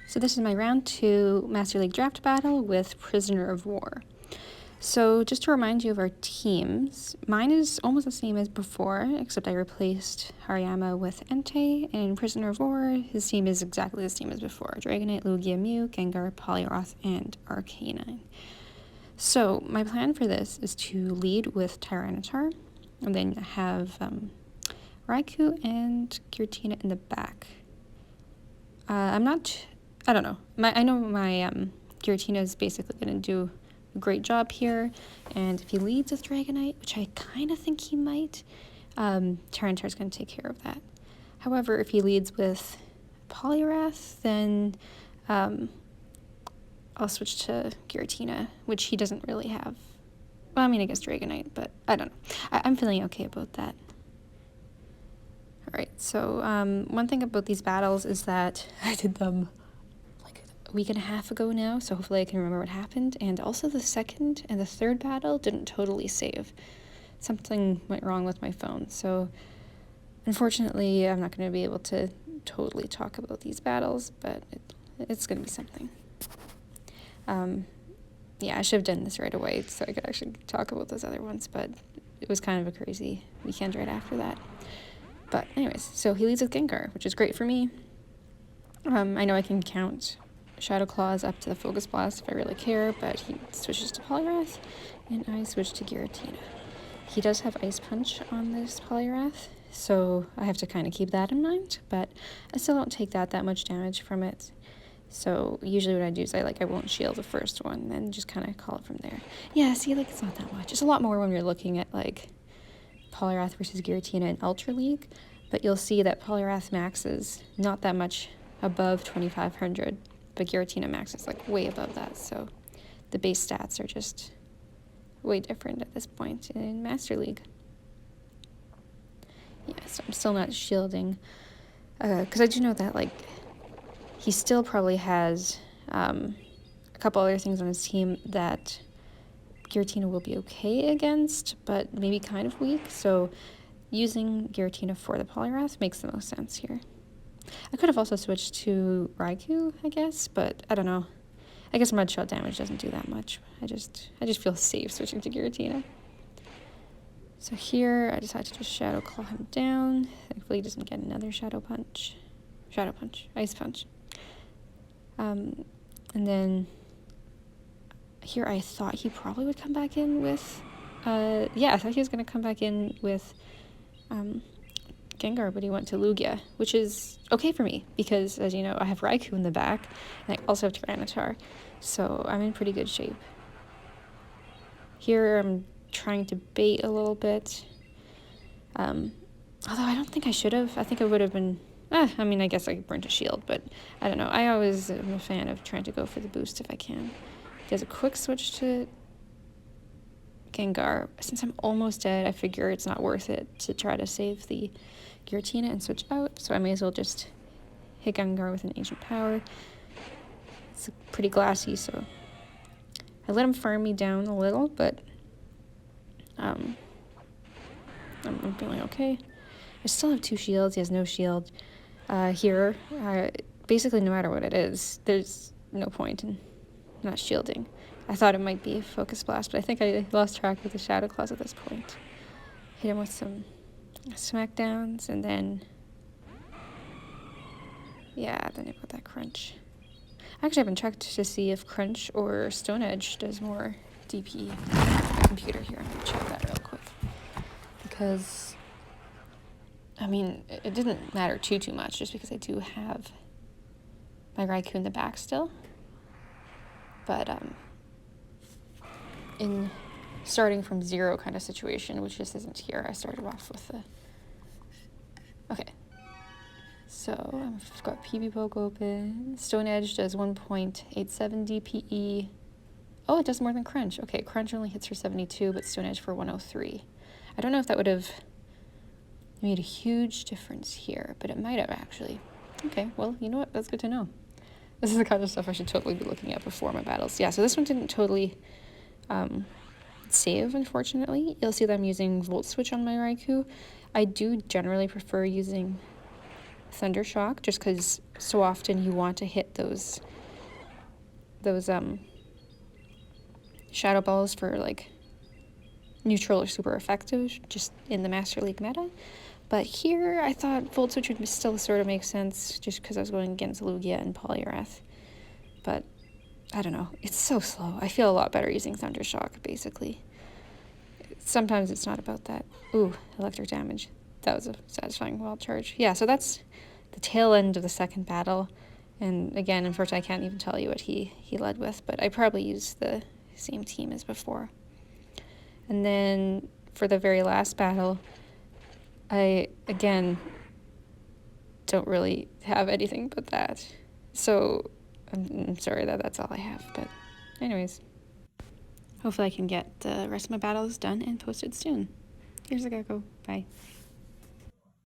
So this is my round 2 Master League draft battle with Prisoner of War. So just to remind you of our teams, mine is almost the same as before, except I replaced Hariyama with Entei, and in Prisoner of War, his team is exactly the same as before. Dragonite, Lugia, Mew, Gengar, Poliwrath, and Arcanine. So my plan for this is to lead with Tyranitar, and then have Raikou and Giratina in the back. I don't know. I know my Giratina is basically going to do a great job here, and if he leads with Dragonite, which I kind of think he might, Tyranitar is going to take care of that. However, if he leads with Poliwrath, then I'll switch to Giratina, which he doesn't really have. Well, I mean, I guess Dragonite, but I don't know. I'm feeling okay about that. Alright, so one thing about these battles is that I did them like a week and a half ago now, so hopefully I can remember what happened. And also the second and the third battle didn't totally save. Something went wrong with my phone, so unfortunately I'm not going to be able to totally talk about these battles, but it's going to be something. Yeah, I should have done this right away so I could actually talk about those other ones, but it was kind of a crazy weekend right after that. But anyways, so he leads with Gengar, which is great for me. I know I can count Shadow Claws up to the Focus Blast if I really care, but he switches to Poliwrath, and I switch to Giratina. He does have Ice Punch on this Poliwrath, so I have to kind of keep that in mind, but I still don't take that much damage from it. So usually what I do is I won't shield the first one, and just kind of call it from there. Yeah, see, it's not that much. It's a lot more when you're looking at, Poliwrath versus Giratina in Ultra League, but you'll see that Poliwrath maxes not that much above 2500, but Giratina maxes way above that, so the base stats are just way different at this point in Master League. Yeah, so I'm still not shielding, because I do know that, he still probably has a couple other things on his team that Giratina will be okay against, but maybe kind of weak, so using Giratina for the Poliwrath makes the most sense here. I could have also switched to Raikou, I guess, but I don't know. I guess Mud Shot damage doesn't do that much. I just feel safe switching to Giratina. So here, I decided to just Shadow Claw him down. Thankfully he doesn't get another Ice Punch. And then here I thought he probably would come back in with, I thought he was going to come back in with Gengar, but he went to Lugia, which is okay for me, because as you know, I have Raikou in the back, and I also have Tyranitar, so I'm in pretty good shape. Here I'm trying to bait a little bit, although I don't think I should have. I think it would have been, I guess I could burn to shield, but I don't know. I always am a fan of trying to go for the boost if I can. There's a quick switch to Gengar. Since I'm almost dead, I figure it's not worth it to try to save the Giratina and switch out, so I may as well just hit Gengar with an Ancient Power. It's pretty glassy, so I let him farm me down a little, but I'm feeling okay. I still have 2 shields. He has no shield. Here, basically no matter what it is, there's no point in not shielding. I thought it might be a Focus Blast, but I think I lost track of the Shadow Claws at this point. Hit him with some smackdowns, and then then I put that Crunch. I actually haven't checked to see if Crunch or Stone Edge does more DP. My computer here, I'm gonna check that real quick. Because, it didn't matter too much, just because I do have my Raikou in the back still. But, in starting from 0 kind of situation, which just isn't here, I started off with okay. So, I've got PB Poke open. Stone Edge does 1.87 DPE. Oh, it does more than Crunch. Okay, Crunch only hits for 72, but Stone Edge for 103. I don't know if that would have made a huge difference here, but it might have actually. Okay, well, you know what? That's good to know. This is the kind of stuff I should totally be looking at before my battles. Yeah, so this one didn't totally save, unfortunately. You'll see that I'm using Volt Switch on my Raikou. I do generally prefer using Thunder Shock, just because so often you want to hit those shadow balls for like neutral or super effective just in the Master League meta. But here I thought Volt Switch would still sort of make sense just because I was going against Lugia and Poliwrath. But I don't know, it's so slow. I feel a lot better using Thunder Shock, basically. Sometimes it's not about that. Ooh, electric damage. That was a satisfying wild charge. Yeah, so that's the tail end of the second battle. And again, unfortunately, I can't even tell you what he led with, but I probably used the same team as before. And then for the very last battle, I, again, don't really have anything but that. So I'm sorry that that's all I have, but anyways. Hopefully I can get the rest of my battles done and posted soon. Here's a gecko. Bye.